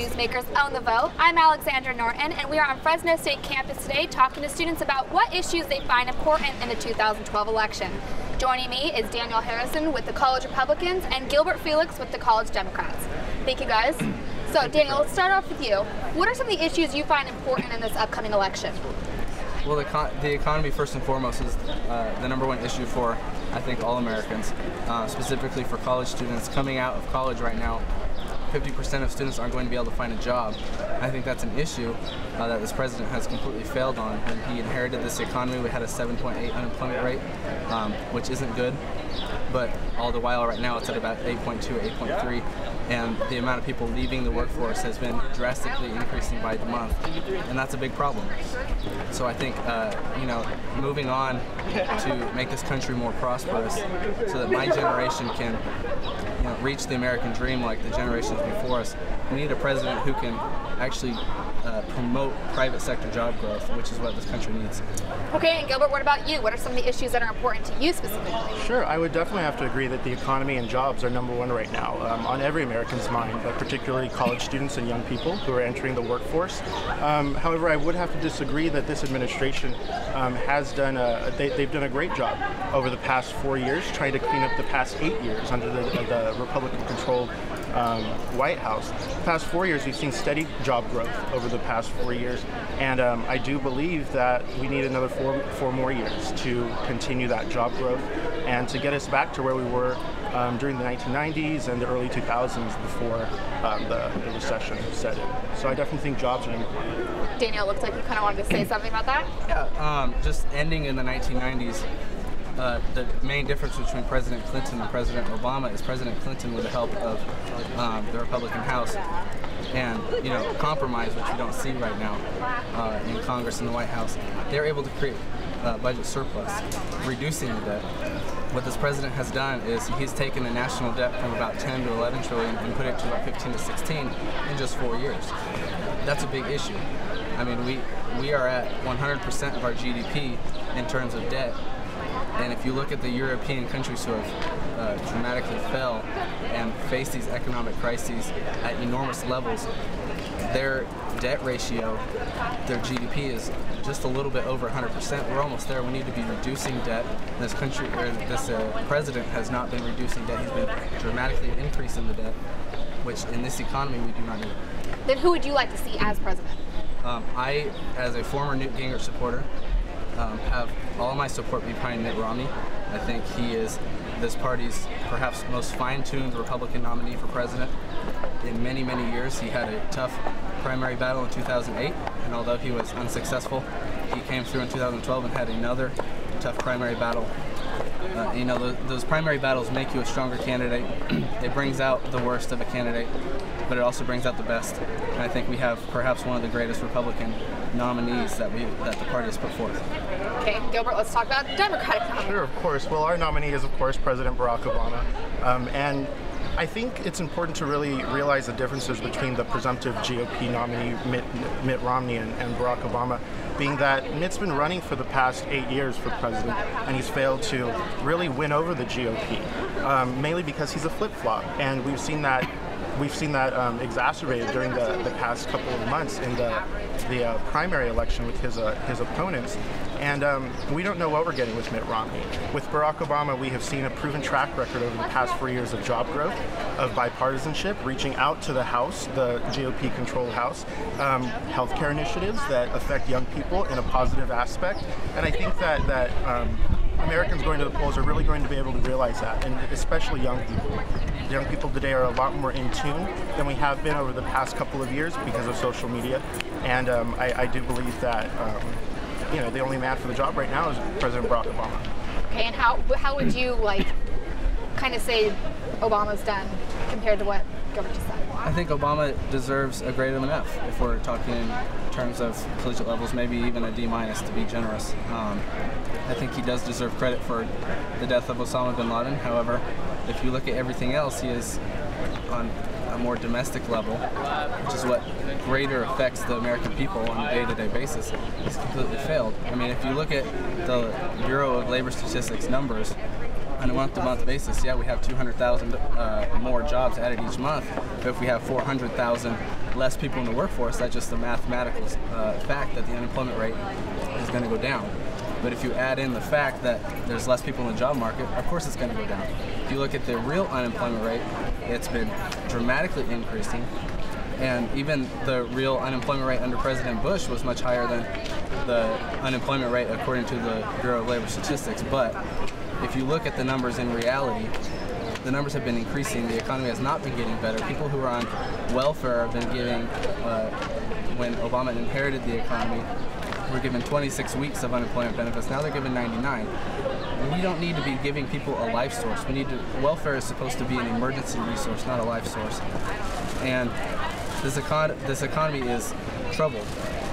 newsmakers on the vote. I'm Alexandra Norton, and we are on Fresno State campus today talking to students about what issues they find important in the 2012 election. Joining me is Daniel Harrison with the College Republicans and Gilbert Felix with the College Democrats. Thank you, guys. So, Daniel, let's start off with you. What are some of the issues you find important in this upcoming election? Well, the economy, first and foremost, is the number one issue for, I think, all Americans, specifically for college students. Coming out of college right now, 50% of students aren't going to be able to find a job. I think that's an issue that this president has completely failed on. When he inherited this economy, we had a 7.8 unemployment rate, which isn't good. But all the while right now it's at about 8.2, 8.3, and the amount of people leaving the workforce has been drastically increasing by the month, and that's a big problem. So I think, moving on to make this country more prosperous so that my generation can reach the American dream like the generations before us, we need a president who can actually promote private sector job growth, which is what this country needs. Okay, and Gilbert, what about you? What are some of the issues that are important to you specifically? Sure, I would definitely have to agree that the economy and jobs are number one right now on every American's mind, but particularly college students and young people who are entering the workforce. However, I would have to disagree that this administration has done they've done a great job over the past 4 years trying to clean up the past 8 years under the Republican-controlled White House. The past 4 years, we've seen steady job growth over the past 4 years, and I do believe that we need another four more years to continue that job growth and to get us back to where we were during the 1990s and the early 2000s before the recession set in. So I definitely think jobs are important. Daniel, looks like you kind of wanted to say something about that? Yeah, just ending in the 1990s, the main difference between President Clinton and President Obama is President Clinton, with the help of the Republican House and compromise, which we don't see right now in Congress and the White House, they're able to create budget surplus, reducing the debt. What this president has done is he's taken the national debt from about 10 to 11 trillion and put it to about 15 to 16 in just 4 years. That's a big issue. I mean, we are at 100% of our GDP in terms of debt. And if you look at the European countries who have dramatically fell and face these economic crises at enormous levels, their debt ratio, their GDP is just a little bit over 100%. We're almost there. We need to be reducing debt. This country, or this president, has not been reducing debt. He's been dramatically increasing the debt, which in this economy we do not need. Then who would you like to see as president? I, as a former Newt Gingrich supporter, have all of my support behind Mitt Romney. I think he is this party's perhaps most fine-tuned Republican nominee for president in many, many years. He had a tough primary battle in 2008, and although he was unsuccessful, he came through in 2012 and had another tough primary battle. Those primary battles make you a stronger candidate. It brings out the worst of a candidate, but it also brings out the best. And I think we have perhaps one of the greatest Republican nominees that the party has put forth. Okay, Gilbert, let's talk about the Democratic nominee. Sure, of course. Well, our nominee is, of course, President Barack Obama. And I think it's important to really realize the differences between the presumptive GOP nominee, Mitt Romney, and Barack Obama, being that Mitt's been running for the past 8 years for president, and he's failed to really win over the GOP, mainly because he's a flip-flop. And we've seen that exacerbated during the past couple of months in the primary election with his opponents. And we don't know what we're getting with Mitt Romney. With Barack Obama, we have seen a proven track record over the past 4 years of job growth, of bipartisanship, reaching out to the House, the GOP-controlled House, healthcare initiatives that affect young people in a positive aspect. And I think that Americans going to the polls are really going to be able to realize that, and especially young people. Young people today are a lot more in tune than we have been over the past couple of years because of social media. And I do believe that the only man for the job right now is President Barack Obama. Okay, and how would you kind of say Obama's done compared to what Gilbert just said? I think Obama deserves a grade of an F if we're talking in terms of collegiate levels, maybe even a D- to be generous. I think he does deserve credit for the death of Osama bin Laden. However, if you look at everything else, he is on a more domestic level, which is what greater affects the American people on a day-to-day basis. He's completely failed. I mean, if you look at the Bureau of Labor Statistics numbers, on a month-to-month basis, yeah, we have 200,000 more jobs added each month, but if we have 400,000 less people in the workforce, that's just a mathematical fact that the unemployment rate is going to go down. But if you add in the fact that there's less people in the job market, of course it's going to go down. If you look at the real unemployment rate, it's been dramatically increasing. And even the real unemployment rate under President Bush was much higher than the unemployment rate according to the Bureau of Labor Statistics. But if you look at the numbers in reality, the numbers have been increasing. The economy has not been getting better. People who are on welfare have been giving, when Obama inherited the economy, were given 26 weeks of unemployment benefits. Now they're given 99. We don't need to be giving people a life source. Welfare is supposed to be an emergency resource, not a life source. And this economy is troubled,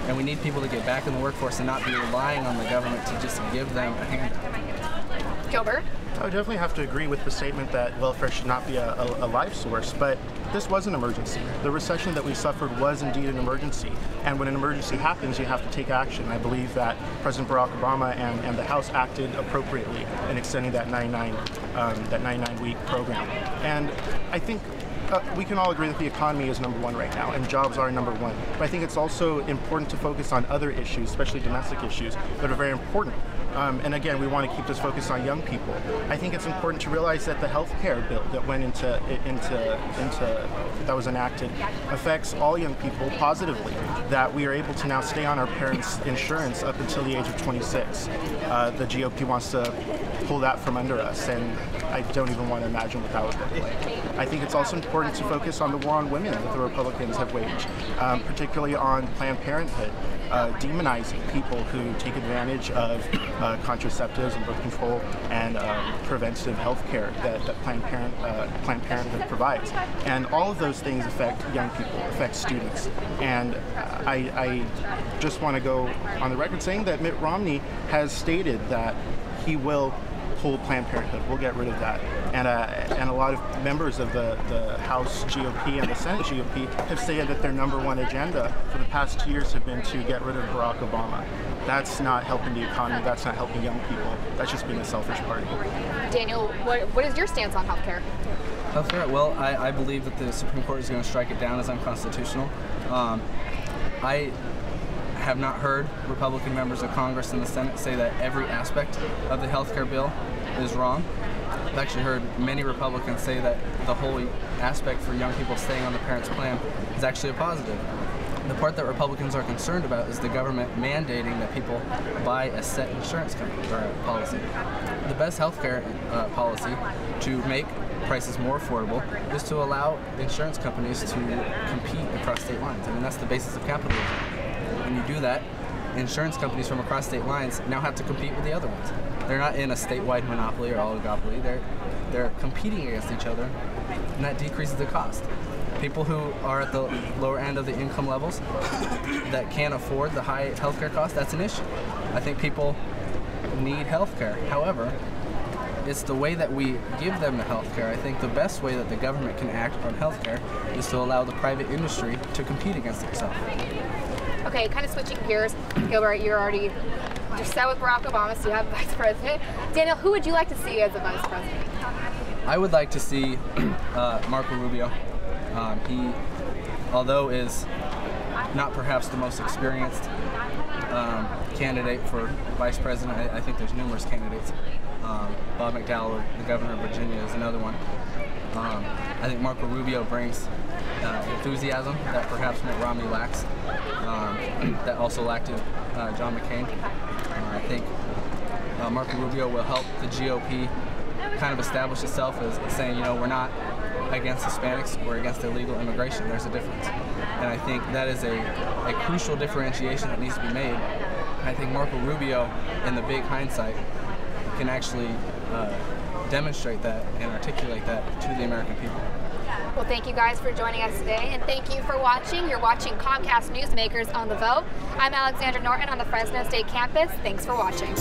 and we need people to get back in the workforce and not be relying on the government to just give them a handout. Gilbert? I would definitely have to agree with the statement that welfare should not be a life source, but this was an emergency. The recession that we suffered was indeed an emergency, and when an emergency happens, you have to take action. I believe that President Barack Obama and the House acted appropriately in extending that 99-week program. And I think we can all agree that the economy is number one right now, and jobs are number one. But I think it's also important to focus on other issues, especially domestic issues, that are very important. And again, we want to keep this focus on young people. I think it's important to realize that the health care bill that went that was enacted affects all young people positively. That we are able to now stay on our parents' insurance up until the age of 26. The GOP wants to pull that from under us, and I don't even want to imagine what that would look like. I think it's also important to focus on the war on women that the Republicans have waged, particularly on Planned Parenthood, demonizing people who take advantage of contraceptives and birth control and preventative health care that Planned Parenthood provides. And all of those things affect young people, affect students. And I just want to go on the record saying that Mitt Romney has stated that he will pull Planned Parenthood. We'll get rid of that. And a lot of members of the House GOP and the Senate GOP have stated that their number one agenda for the past 2 years have been to get rid of Barack Obama. That's not helping the economy. That's not helping young people. That's just being a selfish party. Daniel, what is your stance on healthcare? Healthcare? Well, I believe that the Supreme Court is going to strike it down as unconstitutional. I have not heard Republican members of Congress and the Senate say that every aspect of the healthcare bill is wrong. I've actually heard many Republicans say that the whole aspect for young people staying on the parents' plan is actually a positive. The part that Republicans are concerned about is the government mandating that people buy a set insurance company or policy. The best healthcare policy to make prices more affordable is to allow insurance companies to compete across state lines. I mean, that's the basis of capitalism. When you do that, insurance companies from across state lines now have to compete with the other ones. They're not in a statewide monopoly or oligopoly. They're competing against each other, and that decreases the cost. People who are at the lower end of the income levels that can't afford the high healthcare costs, that's an issue. I think people need healthcare. However, it's the way that we give them the healthcare. I think the best way that the government can act on healthcare is to allow the private industry to compete against itself. Okay, kind of switching gears. Gilbert, you're set with Barack Obama, so you have a vice president. Daniel, who would you like to see as a vice president? I would like to see Marco Rubio. He, although is not perhaps the most experienced candidate for vice president, I think there's numerous candidates. Bob McDowell, the governor of Virginia, is another one. I think Marco Rubio brings enthusiasm that perhaps Mitt Romney lacks, that also lacked in John McCain. I think Marco Rubio will help the GOP kind of establish itself as saying, you know, we're not against Hispanics, we're against illegal immigration. There's a difference. And I think that is a crucial differentiation that needs to be made. I think Marco Rubio, in the big hindsight, can actually demonstrate that and articulate that to the American people. Well, thank you guys for joining us today, and thank you for watching. You're watching Comcast Newsmakers on the Vote. I'm Alexandra Norton on the Fresno State campus. Thanks for watching.